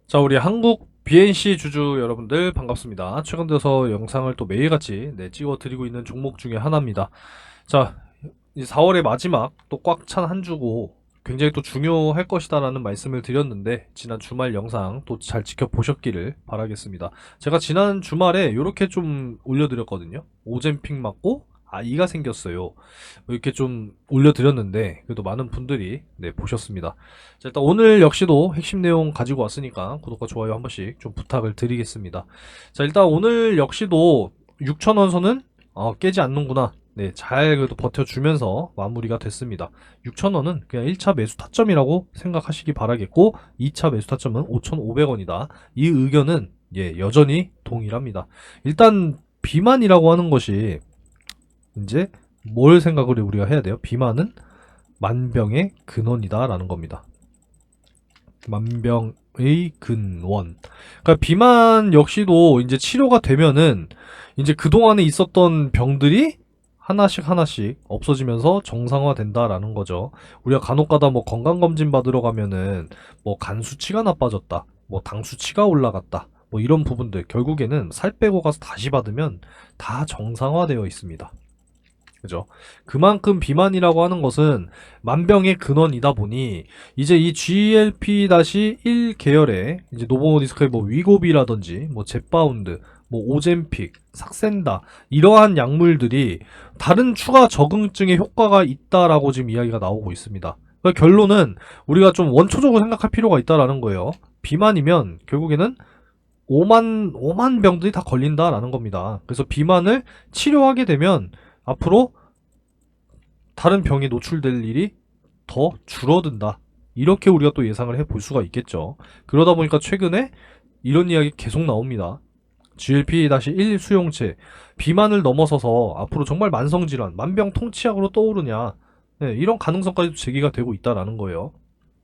자, 우리 한국 BNC 주주 여러분들 반갑습니다. 최근 들어서 영상을 또 매일같이 찍어 드리고 있는 종목 중에 하나입니다. 자, 이제 4월의 마지막 또 꽉 찬 한 주고 굉장히 또 중요할 것이다라는 말씀을 드렸는데 지난 주말 영상 또 잘 지켜보셨기를 바라겠습니다. 제가 지난 주말에 이렇게 좀 올려드렸거든요. 오젠픽 맞고 아이가 생겼어요. 이렇게 좀 올려드렸는데 그래도 많은 분들이 보셨습니다. 자, 일단 오늘 역시도 핵심 내용 가지고 왔으니까 구독과 좋아요 한 번씩 좀 부탁을 드리겠습니다. 자, 일단 오늘 역시도 6,000원 선은 깨지 않는구나. 잘 그래도 버텨주면서 마무리가 됐습니다. 6,000원은 그냥 1차 매수 타점이라고 생각하시기 바라겠고 2차 매수 타점은 5,500원이다. 이 의견은 여전히 동일합니다. 일단 비만이라고 하는 것이 이제 뭘 생각을 우리가 해야 돼요? 비만은 만병의 근원이다 라는 겁니다. 만병의 근원. 그러니까 비만 역시도 이제 치료가 되면은 이제 그동안에 있었던 병들이 하나씩 없어지면서 정상화된다라는 거죠. 우리가 간혹가다 뭐 건강검진 받으러 가면은 뭐 간 수치가 나빠졌다, 뭐 당 수치가 올라갔다, 뭐 이런 부분들 결국에는 살 빼고 가서 다시 받으면 다 정상화되어 있습니다. 그죠? 그만큼 비만이라고 하는 것은 만병의 근원이다 보니 이제 이 GLP-1 계열의 이제 노보노디스크의 뭐 위고비라든지 뭐 젯바운드, 뭐 오젬픽, 삭센다 이러한 약물들이 다른 추가 적응증에 효과가 있다라고 지금 이야기가 나오고 있습니다. 그러니까 결론은 우리가 좀 원초적으로 생각할 필요가 있다라는 거예요. 비만이면 결국에는 5만 병들이 다 걸린다라는 겁니다. 그래서 비만을 치료하게 되면 앞으로 다른 병에 노출될 일이 더 줄어든다. 이렇게 우리가 또 예상을 해볼 수가 있겠죠. 그러다 보니까 최근에 이런 이야기 계속 나옵니다. GLP-1 수용체, 비만을 넘어서서 앞으로 정말 만성질환, 만병통치약으로 떠오르냐, 이런 가능성까지도 제기가 되고 있다라는 거예요.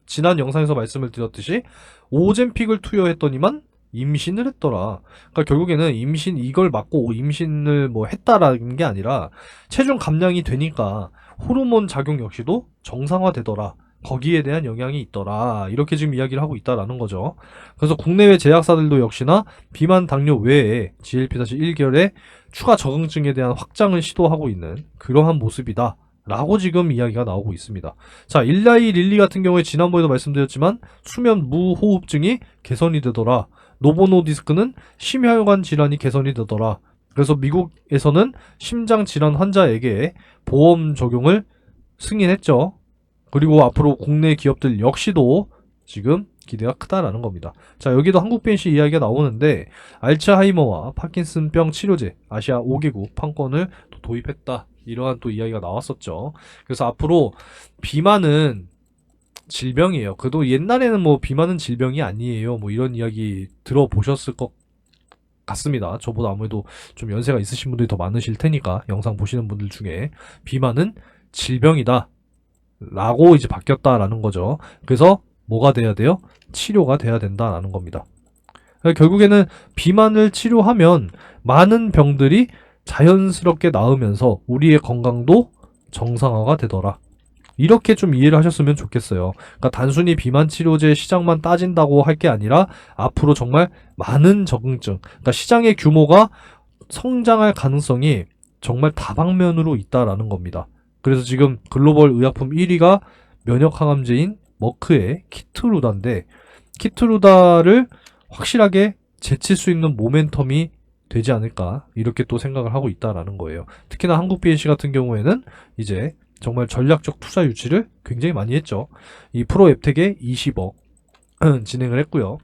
지난 영상에서 말씀을 드렸듯이 오젬픽을 투여했더니만 임신을 했더라. 그러니까 결국에는 임신 이걸 맞고 임신을 뭐 했다라는 게 아니라 체중 감량이 되니까 호르몬 작용 역시도 정상화되더라. 거기에 대한 영향이 있더라. 이렇게 지금 이야기를 하고 있다라는 거죠. 그래서 국내외 제약사들도 역시나 비만 당뇨 외에 GLP-1 계열의 추가 적응증에 대한 확장을 시도하고 있는 그러한 모습이다. 라고 지금 이야기가 나오고 있습니다. 자, 일라이 릴리 같은 경우에 지난번에도 말씀드렸지만 수면 무호흡증이 개선이 되더라. 노보노디스크는 심혈관 질환이 개선이 되더라. 그래서 미국에서는 심장 질환 환자에게 보험 적용을 승인했죠. 그리고 앞으로 국내 기업들 역시도 지금 기대가 크다라는 겁니다. 자, 여기도 한국 BNC 이야기가 나오는데 알츠하이머와 파킨슨병 치료제 아시아 5개국 판권을 또 도입했다. 이러한 또 이야기가 나왔었죠. 그래서 앞으로 비만은 질병이에요. 그래도 옛날에는 뭐 비만은 질병이 아니에요. 뭐 이런 이야기 들어보셨을 것 같습니다. 저보다 아무래도 좀 연세가 있으신 분들이 더 많으실 테니까 영상 보시는 분들 중에 비만은 질병이다 라고 이제 바뀌었다라는 거죠. 그래서 뭐가 돼야 돼요? 치료가 돼야 된다라는 겁니다. 그러니까 결국에는 비만을 치료하면 많은 병들이 자연스럽게 나으면서 우리의 건강도 정상화가 되더라. 이렇게 좀 이해를 하셨으면 좋겠어요. 그러니까 단순히 비만 치료제 시장만 따진다고 할 게 아니라 앞으로 정말 많은 적응증, 그러니까 시장의 규모가 성장할 가능성이 정말 다방면으로 있다라는 겁니다. 그래서 지금 글로벌 의약품 1위가 면역항암제인 머크의 키트루다인데 키트루다를 확실하게 제칠 수 있는 모멘텀이 되지 않을까 이렇게 또 생각을 하고 있다라는 거예요. 특히나 한국 BNC 같은 경우에는 이제 정말 전략적 투자 유치를 굉장히 많이 했죠. 이 프로앱텍에 20억 진행을 했고요.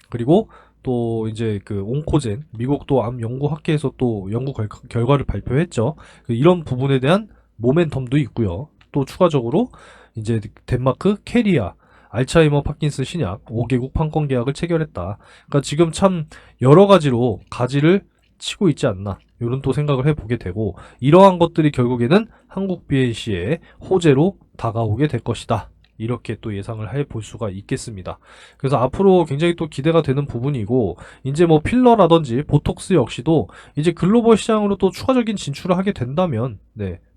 그리고 또 이제 그 온코젠 미국도 암 연구 학회에서 또 연구 결과를 발표했죠. 이런 부분에 대한 모멘텀도 있고요. 또 추가적으로 이제 덴마크 캐리아 알츠하이머 파킨슨 신약 5개국 판권 계약을 체결했다. 그러니까 지금 참 여러 가지로 가지를 치고 있지 않나 이런 또 생각을 해보게 되고 이러한 것들이 결국에는 한국 BNC의 호재로 다가오게 될 것이다. 이렇게 또 예상을 해볼 수가 있겠습니다. 그래서 앞으로 굉장히 또 기대가 되는 부분이고 이제 뭐 필러라든지 보톡스 역시도 이제 글로벌 시장으로 또 추가적인 진출을 하게 된다면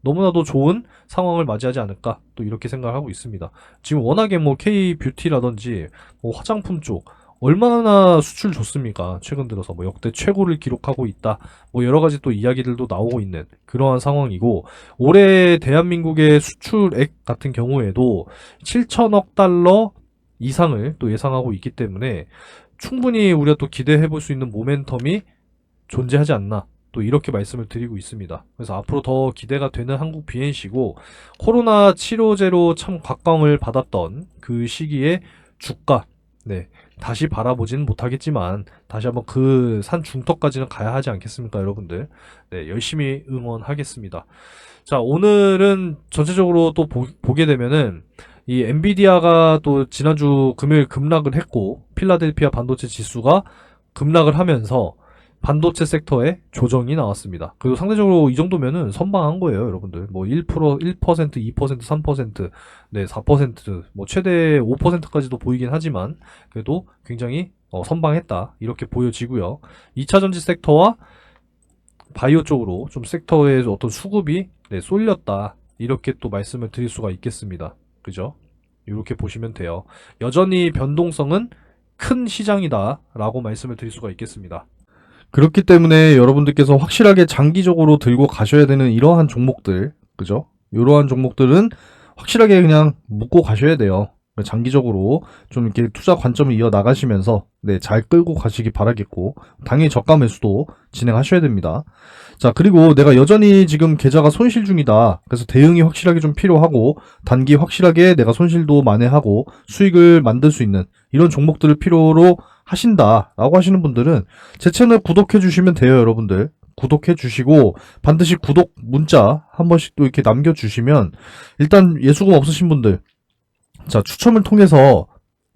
너무나도 좋은 상황을 맞이하지 않을까 또 이렇게 생각을 하고 있습니다. 지금 워낙에 뭐 K 뷰티라든지 뭐 화장품 쪽 얼마나 수출 좋습니까? 최근 들어서 뭐 역대 최고를 기록하고 있다. 뭐 여러 가지 또 이야기들도 나오고 있는 그러한 상황이고, 올해 대한민국의 수출액 같은 경우에도 7천억 달러 이상을 또 예상하고 있기 때문에 충분히 우리가 또 기대해 볼 수 있는 모멘텀이 존재하지 않나, 또 이렇게 말씀을 드리고 있습니다. 그래서 앞으로 더 기대가 되는 한국 BNC고, 코로나 치료제로 참 각광을 받았던 그 시기에 주가, 네, 다시 바라보진 못하겠지만 다시 한번 그 산 중턱까지는 가야 하지 않겠습니까, 여러분들? 네, 열심히 응원하겠습니다. 자, 오늘은 전체적으로 또 보게 되면은 이 엔비디아가 또 지난주 금요일 급락을 했고, 필라델피아 반도체 지수가 급락을 하면서 반도체 섹터에 조정이 나왔습니다. 그리고 상대적으로 이 정도면은 선방한 거예요, 여러분들. 뭐 1%, 1%, 2%, 3%, 네, 4%, 뭐 최대 5%까지도 보이긴 하지만 그래도 굉장히 선방했다, 이렇게 보여지고요. 2차 전지 섹터와 바이오 쪽으로 좀 섹터의 어떤 수급이 쏠렸다, 이렇게 또 말씀을 드릴 수가 있겠습니다. 그죠? 이렇게 보시면 돼요. 여전히 변동성은 큰 시장이다 라고 말씀을 드릴 수가 있겠습니다. 그렇기 때문에 여러분들께서 확실하게 장기적으로 들고 가셔야 되는 이러한 종목들, 그죠? 이러한 종목들은 확실하게 그냥 묶고 가셔야 돼요. 장기적으로 좀 이렇게 투자 관점을 이어 나가시면서 잘 끌고 가시기 바라겠고, 당연히 저가 매수도 진행하셔야 됩니다. 자, 그리고 내가 여전히 지금 계좌가 손실 중이다, 그래서 대응이 확실하게 좀 필요하고 단기 확실하게 내가 손실도 만회하고 수익을 만들 수 있는 이런 종목들을 필요로 하신다라고 하시는 분들은 제 채널 구독해 주시면 돼요, 여러분들. 구독해 주시고 반드시 구독 문자 한 번씩 또 이렇게 남겨주시면, 일단 예수금 없으신 분들, 자, 추첨을 통해서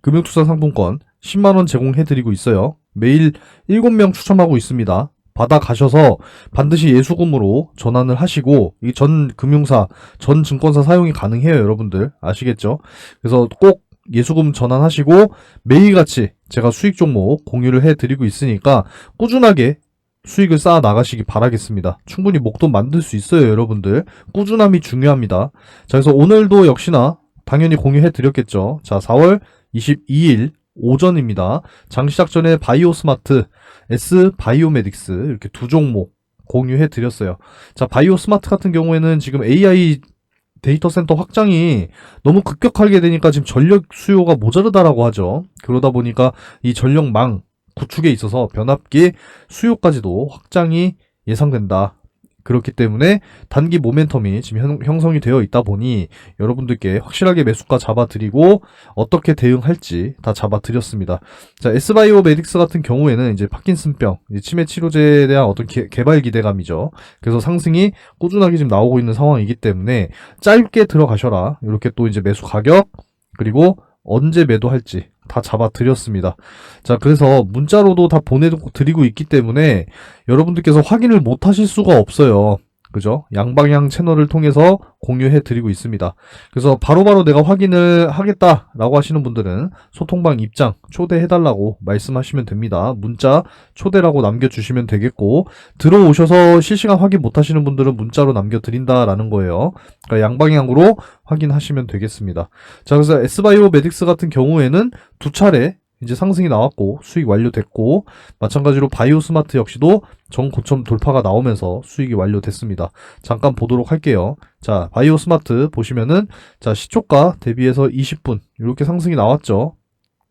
금융투자 상품권 10만원 제공해드리고 있어요. 매일 7명 추첨하고 있습니다. 받아 가셔서 반드시 예수금으로 전환을 하시고, 이 전 금융사, 전 증권사 사용이 가능해요, 여러분들. 아시겠죠? 그래서 꼭 예수금 전환하시고 매일같이 제가 수익 종목 공유를 해드리고 있으니까 꾸준하게 수익을 쌓아 나가시기 바라겠습니다. 충분히 목돈 만들 수 있어요, 여러분들. 꾸준함이 중요합니다. 자, 그래서 오늘도 역시나 당연히 공유해드렸겠죠. 자, 4월 22일 오전입니다. 장 시작 전에 바이오스마트, S바이오메딕스 이렇게 두 종목 공유해드렸어요. 자, 바이오스마트 같은 경우에는 지금 AI 데이터 센터 확장이 너무 급격하게 되니까 지금 전력 수요가 모자르다라고 하죠. 그러다 보니까 이 전력망 구축에 있어서 변압기 수요까지도 확장이 예상된다. 그렇기 때문에 단기 모멘텀이 지금 형성이 되어 있다 보니 여러분들께 확실하게 매수가 잡아드리고 어떻게 대응할지 다 잡아드렸습니다. 자, S바이오메딕스 같은 경우에는 이제 파킨슨병, 이제 치매 치료제에 대한 어떤 개발 기대감이죠. 그래서 상승이 꾸준하게 지금 나오고 있는 상황이기 때문에 짧게 들어가셔라. 이렇게 또 이제 매수 가격, 그리고 언제 매도할지 다 잡아드렸습니다. 자, 그래서 문자로도 다 보내드리고 있기 때문에 여러분들께서 확인을 못 하실 수가 없어요. 그죠? 양방향 채널을 통해서 공유해드리고 있습니다. 그래서 바로바로 내가 확인을 하겠다라고 하시는 분들은 소통방 입장 초대해달라고 말씀하시면 됩니다. 문자 초대라고 남겨주시면 되겠고, 들어오셔서 실시간 확인 못 하시는 분들은 문자로 남겨드린다라는 거예요. 그러니까 양방향으로 확인하시면 되겠습니다. 자, 그래서 S바이오메딕스 같은 경우에는 두 차례 이제 상승이 나왔고 수익 완료됐고, 마찬가지로 바이오스마트 역시도 정고점 돌파가 나오면서 수익이 완료됐습니다. 잠깐 보도록 할게요. 자, 바이오스마트 보시면은 자, 시초가 대비해서 20분 이렇게 상승이 나왔죠.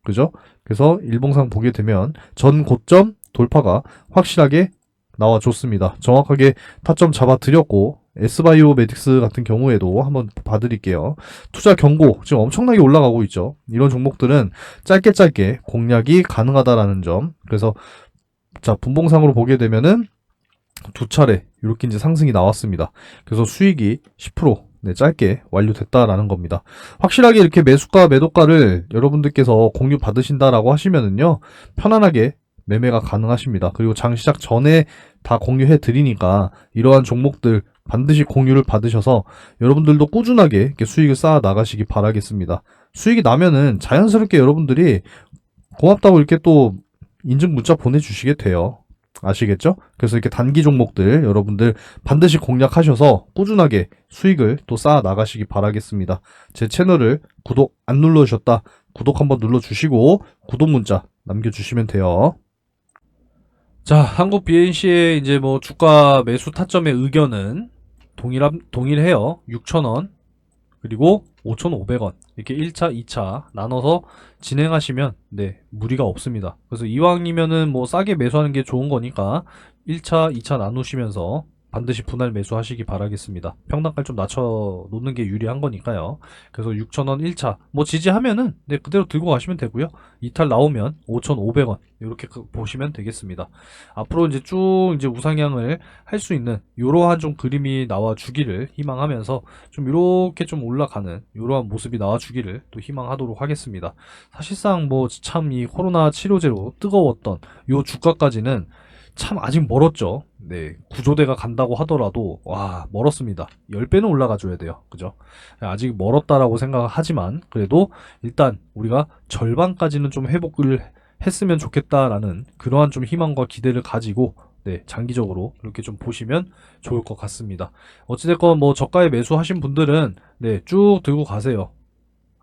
그죠? 그래서 일봉상 보게 되면 전 고점 돌파가 확실하게 나와줬습니다. 정확하게 타점 잡아드렸고, S바이오메딕스 같은 경우에도 한번 봐드릴게요. 투자 경고 지금 엄청나게 올라가고 있죠. 이런 종목들은 짧게 공략이 가능하다라는 점. 그래서 자, 분봉상으로 보게 되면은 두 차례 이렇게 이제 상승이 나왔습니다. 그래서 수익이 10% 짧게 완료됐다라는 겁니다. 확실하게 이렇게 매수가 매도가를 여러분들께서 공유 받으신다라고 하시면은요, 편안하게 매매가 가능하십니다. 그리고 장 시작 전에 다 공유해 드리니까 이러한 종목들 반드시 공유를 받으셔서 여러분들도 꾸준하게 이렇게 수익을 쌓아 나가시기 바라겠습니다. 수익이 나면은 자연스럽게 여러분들이 고맙다고 이렇게 또 인증 문자 보내주시게 돼요. 아시겠죠? 그래서 이렇게 단기 종목들 여러분들 반드시 공략하셔서 꾸준하게 수익을 또 쌓아 나가시기 바라겠습니다. 제 채널을 구독 안 눌러주셨다, 구독 한번 눌러주시고 구독 문자 남겨주시면 돼요. 자, 한국 BNC의 이제 뭐 주가 매수 타점의 의견은 동일해요. 6,000원, 그리고 5,500원. 이렇게 1차, 2차 나눠서 진행하시면, 네, 무리가 없습니다. 그래서 이왕이면은 뭐 싸게 매수하는 게 좋은 거니까 1차, 2차 나누시면서 반드시 분할 매수하시기 바라겠습니다. 평단가를 좀 낮춰 놓는 게 유리한 거니까요. 그래서 6,000원 1차 뭐 지지하면은 네, 그대로 들고 가시면 되고요. 이탈 나오면 5,500원 이렇게 보시면 되겠습니다. 앞으로 이제 쭉 이제 우상향을 할 수 있는 이러한 좀 그림이 나와 주기를 희망하면서 좀 이렇게 좀 올라가는 이러한 모습이 나와 주기를 또 희망하도록 하겠습니다. 사실상 뭐 참 이 코로나 치료제로 뜨거웠던 요 주가까지는 참 아직 멀었죠. 네, 구조대가 간다고 하더라도 와 멀었습니다. 10배는 올라가 줘야 돼요. 그죠? 아직 멀었다라고 생각하지만 그래도 일단 우리가 절반까지는 좀 회복을 했으면 좋겠다라는 그러한 좀 희망과 기대를 가지고 네, 장기적으로 이렇게 좀 보시면 좋을 것 같습니다. 어찌됐건 뭐 저가에 매수하신 분들은 네, 쭉 들고 가세요.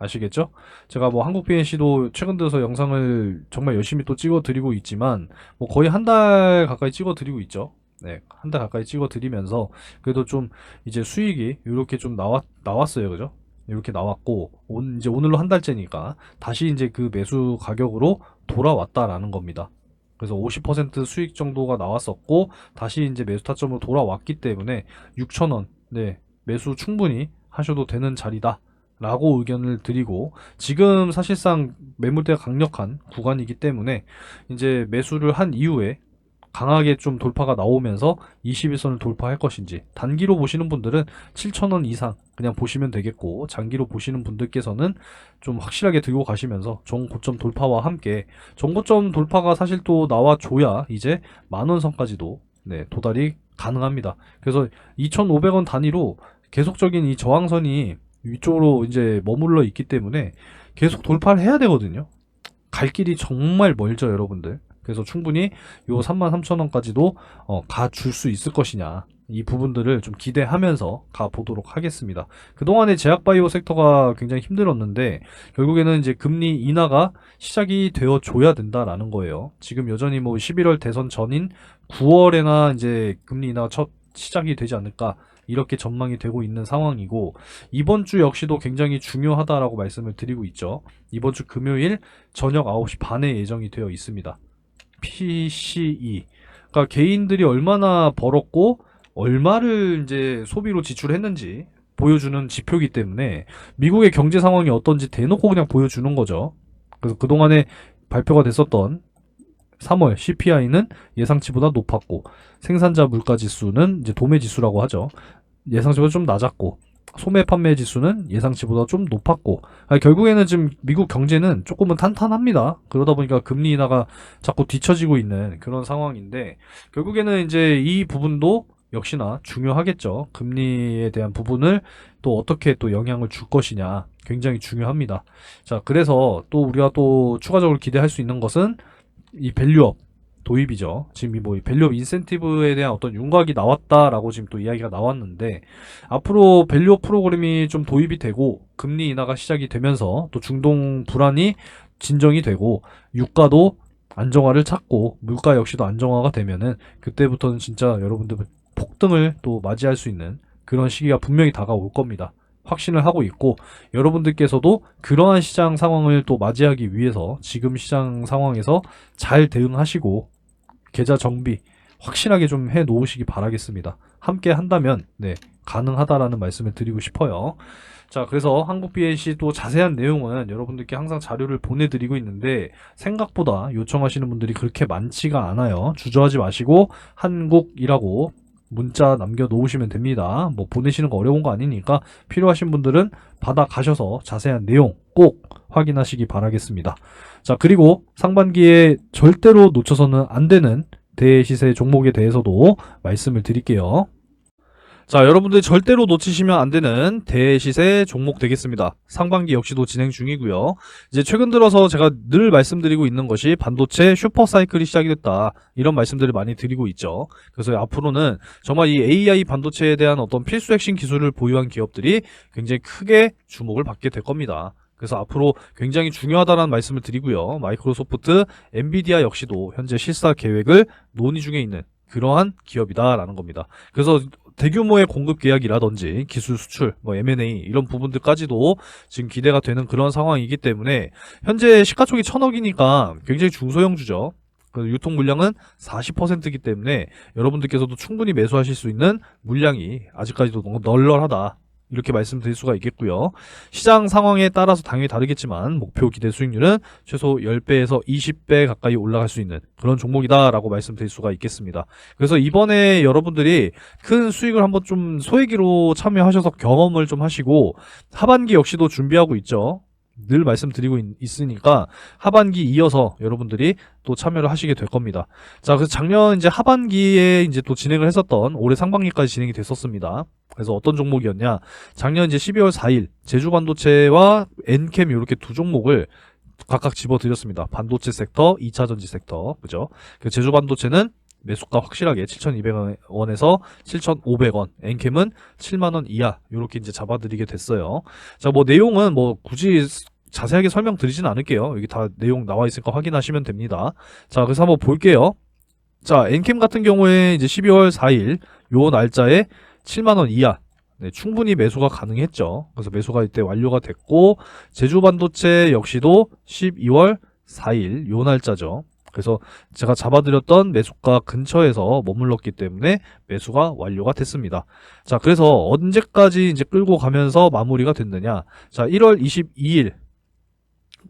아시겠죠? 제가 뭐 한국 BNC도 최근 들어서 영상을 정말 열심히 또 찍어 드리고 있지만 뭐 거의 한 달 가까이 찍어 드리고 있죠. 네, 한 달 가까이 찍어 드리면서 그래도 좀 이제 수익이 이렇게 좀 나왔어요. 그죠? 이렇게 나왔고 이제 오늘로 한 달째니까 다시 이제 그 매수 가격으로 돌아왔다라는 겁니다. 그래서 50% 수익 정도가 나왔었고 다시 이제 매수 타점으로 돌아왔기 때문에 6,000원 네, 매수 충분히 하셔도 되는 자리다. 라고 의견을 드리고 지금 사실상 매물대가 강력한 구간이기 때문에 이제 매수를 한 이후에 강하게 좀 돌파가 나오면서 21선을 돌파할 것인지 단기로 보시는 분들은 7,000원 이상 그냥 보시면 되겠고 장기로 보시는 분들께서는 좀 확실하게 들고 가시면서 정고점 돌파와 함께 정고점 돌파가 사실 또 나와줘야 이제 만원 선까지도 네, 도달이 가능합니다. 그래서 2,500원 단위로 계속적인 이 저항선이 위쪽으로 이제 머물러 있기 때문에 계속 돌파를 해야 되거든요. 갈 길이 정말 멀죠, 여러분들. 그래서 충분히 요 33,000원까지도 가줄 수 있을 것이냐. 이 부분들을 좀 기대하면서 가보도록 하겠습니다. 그동안에 제약바이오 섹터가 굉장히 힘들었는데 결국에는 이제 금리 인하가 시작이 되어 줘야 된다라는 거예요. 지금 여전히 뭐 11월 대선 전인 9월에나 이제 금리 인하가 첫 시작이 되지 않을까 이렇게 전망이 되고 있는 상황이고 이번 주 역시도 굉장히 중요하다라고 말씀을 드리고 있죠. 이번 주 금요일 저녁 9시 반에 예정이 되어 있습니다. PCE. 그러니까 개인들이 얼마나 벌었고 얼마를 이제 소비로 지출했는지 보여주는 지표이기 때문에 미국의 경제 상황이 어떤지 대놓고 그냥 보여주는 거죠. 그래서 그동안에 발표가 됐었던 3월 CPI는 예상치보다 높았고 생산자 물가 지수는 이제 도매 지수라고 하죠. 예상치보다 좀 낮았고 소매 판매 지수는 예상치보다 좀 높았고 결국에는 지금 미국 경제는 조금은 탄탄합니다. 그러다 보니까 금리 인하가 자꾸 뒤처지고 있는 그런 상황인데 결국에는 이제 이 부분도 역시나 중요하겠죠. 금리에 대한 부분을 또 어떻게 또 영향을 줄 것이냐 굉장히 중요합니다. 자, 그래서 또 우리가 또 추가적으로 기대할 수 있는 것은 이 밸류업 도입이죠. 지금 이 밸류업 인센티브에 대한 어떤 윤곽이 나왔다라고 지금 또 이야기가 나왔는데 앞으로 밸류업 프로그램이 좀 도입이 되고 금리 인하가 시작이 되면서 또 중동 불안이 진정이 되고 유가도 안정화를 찾고 물가 역시도 안정화가 되면은 그때부터는 진짜 여러분들 폭등을 또 맞이할 수 있는 그런 시기가 분명히 다가올 겁니다. 확신을 하고 있고 여러분들께서도 그러한 시장 상황을 또 맞이하기 위해서 지금 시장 상황에서 잘 대응하시고 계좌 정비 확실하게 좀 해 놓으시기 바라겠습니다. 함께 한다면 네, 가능하다라는 말씀을 드리고 싶어요. 자, 그래서 한국 BNC 또 자세한 내용은 여러분들께 항상 자료를 보내드리고 있는데 생각보다 요청하시는 분들이 그렇게 많지가 않아요. 주저하지 마시고 한국이라고 문자 남겨놓으시면 됩니다. 뭐 보내시는 거 어려운 거 아니니까 필요하신 분들은 받아 가셔서 자세한 내용 꼭 확인하시기 바라겠습니다. 자, 그리고 상반기에 절대로 놓쳐서는 안 되는 대시세 종목에 대해서도 말씀을 드릴게요. 자, 여러분들 절대로 놓치시면 안 되는 대시세 종목 되겠습니다. 상반기 역시도 진행 중이고요. 이제 최근 들어서 제가 늘 말씀드리고 있는 것이 반도체 슈퍼사이클이 시작이 됐다. 이런 말씀들을 많이 드리고 있죠. 그래서 앞으로는 정말 이 AI 반도체에 대한 어떤 필수 핵심 기술을 보유한 기업들이 굉장히 크게 주목을 받게 될 겁니다. 그래서 앞으로 굉장히 중요하다는 말씀을 드리고요. 마이크로소프트, 엔비디아 역시도 현재 실사 계획을 논의 중에 있는 그러한 기업이다라는 겁니다. 그래서 대규모의 공급 계약이라든지 기술 수출, 뭐 M&A 이런 부분들까지도 지금 기대가 되는 그런 상황이기 때문에 현재 시가총이 1,000억이니까 굉장히 중소형주죠. 그 유통 물량은 40%이기 때문에 여러분들께서도 충분히 매수하실 수 있는 물량이 아직까지도 너무 널널하다. 이렇게 말씀드릴 수가 있겠고요. 시장 상황에 따라서 당연히 다르겠지만 목표 기대 수익률은 최소 10배에서 20배 가까이 올라갈 수 있는 그런 종목이다라고 말씀드릴 수가 있겠습니다. 그래서 이번에 여러분들이 큰 수익을 한번 좀 소액으로 참여하셔서 경험을 좀 하시고 하반기 역시도 준비하고 있죠. 늘 말씀드리고 있으니까 하반기 이어서 여러분들이 또 참여를 하시게 될 겁니다. 자, 그래서 작년 이제 하반기에 이제 또 진행을 했었던 올해 상반기까지 진행이 됐었습니다. 그래서 어떤 종목이었냐? 작년 이제 12월 4일 제주반도체와 엔캠 이렇게 두 종목을 각각 집어드렸습니다. 반도체 섹터, 2차 전지 섹터, 그죠? 그 제주반도체는 매수가 확실하게 7,200원에서 7,500원, 엔캠은 7만원 이하, 요렇게 이제 잡아드리게 됐어요. 자, 뭐 내용은 뭐 굳이 자세하게 설명드리진 않을게요. 여기 다 내용 나와 있으니까 확인하시면 됩니다. 자, 그래서 한번 볼게요. 자, 엔캠 같은 경우에 이제 12월 4일 요 날짜에 7만원 이하, 네, 충분히 매수가 가능했죠. 그래서 매수가 이때 완료가 됐고, 제주반도체 역시도 12월 4일 요 날짜죠. 그래서 제가 잡아드렸던 매수가 근처에서 머물렀기 때문에 매수가 완료가 됐습니다. 자, 그래서 언제까지 이제 끌고 가면서 마무리가 됐느냐. 자, 1월 22일.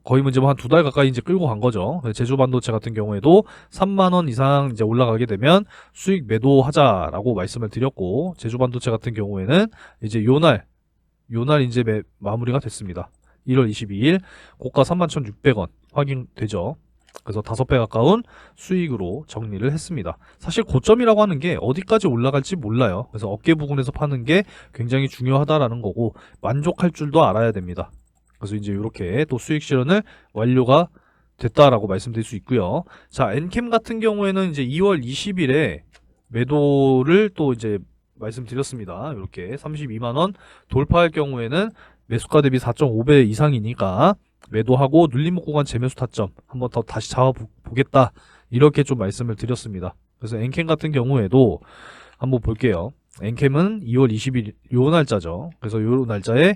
거의 뭐 한 2달 가까이 이제 끌고 간 거죠. 제주 반도체 같은 경우에도 3만원 이상 이제 올라가게 되면 수익 매도하자라고 말씀을 드렸고, 제주 반도체 같은 경우에는 이제 요날 이제 마무리가 됐습니다. 1월 22일 고가 31,600원 확인되죠. 그래서 5배 가까운 수익으로 정리를 했습니다. 사실 고점이라고 하는 게 어디까지 올라갈지 몰라요. 그래서 어깨 부근에서 파는 게 굉장히 중요하다라는 거고, 만족할 줄도 알아야 됩니다. 그래서 이제 이렇게 또 수익 실현을 완료가 됐다라고 말씀드릴 수 있고요. 자, 엔캠 같은 경우에는 이제 2월 20일에 매도를 또 이제 말씀드렸습니다. 이렇게 32만원 돌파할 경우에는 매수가 대비 4.5배 이상이니까 매도하고 눌림목 구간 재매수 타점 한번 더 다시 잡아보겠다, 이렇게 좀 말씀을 드렸습니다. 그래서 엔캠 같은 경우에도 한번 볼게요. 엔캠은 2월 20일 요 날짜죠. 그래서 요 날짜에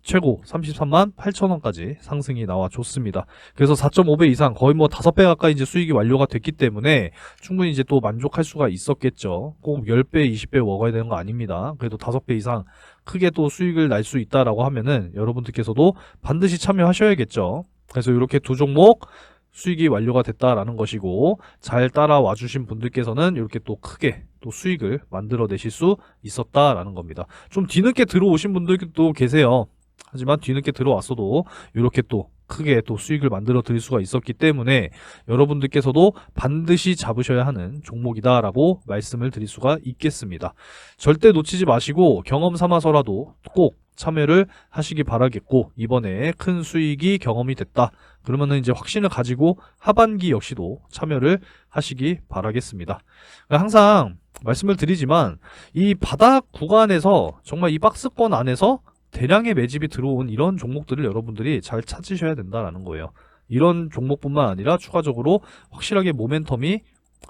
최고 33만 8천원까지 상승이 나와줬습니다. 그래서 4.5배 이상, 거의 뭐 5배 가까이 이제 수익이 완료가 됐기 때문에 충분히 이제 또 만족할 수가 있었겠죠. 꼭 10배, 20배 먹어야 되는 거 아닙니다. 그래도 5배 이상 크게 또 수익을 날 수 있다라고 하면은 여러분들께서도 반드시 참여하셔야겠죠. 그래서 이렇게 두 종목 수익이 완료가 됐다라는 것이고, 잘 따라와 주신 분들께서는 이렇게 또 크게 또 수익을 만들어 내실 수 있었다라는 겁니다. 좀 뒤늦게 들어오신 분들도 계세요. 하지만 뒤늦게 들어왔어도 이렇게 또 크게 또 수익을 만들어 드릴 수가 있었기 때문에 여러분들께서도 반드시 잡으셔야 하는 종목이다라고 말씀을 드릴 수가 있겠습니다. 절대 놓치지 마시고 경험 삼아서라도 꼭 참여를 하시기 바라겠고, 이번에 큰 수익이 경험이 됐다 그러면은 이제 확신을 가지고 하반기 역시도 참여를 하시기 바라겠습니다. 항상 말씀을 드리지만 이 바닥 구간에서 정말 이 박스권 안에서 대량의 매집이 들어온 이런 종목들을 여러분들이 잘 찾으셔야 된다라는 거예요. 이런 종목뿐만 아니라 추가적으로 확실하게 모멘텀이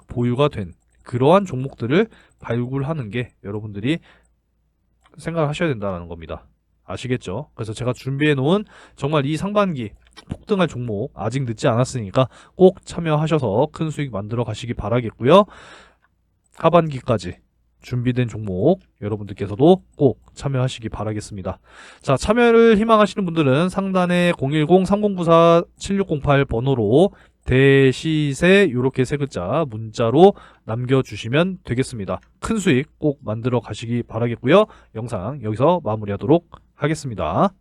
보유가 된 그러한 종목들을 발굴하는 게 여러분들이 생각하셔야 된다는 겁니다. 아시겠죠? 그래서 제가 준비해 놓은 정말 이 상반기 폭등할 종목 아직 늦지 않았으니까 꼭 참여하셔서 큰 수익 만들어 가시기 바라겠고요. 하반기까지 준비된 종목 여러분들께서도 꼭 참여하시기 바라겠습니다. 자, 참여를 희망하시는 분들은 상단에 010-3094-7608 번호로 대시세 요렇게 세 글자 문자로 남겨주시면 되겠습니다. 큰 수익 꼭 만들어 가시기 바라겠고요. 영상 여기서 마무리하도록 하겠습니다.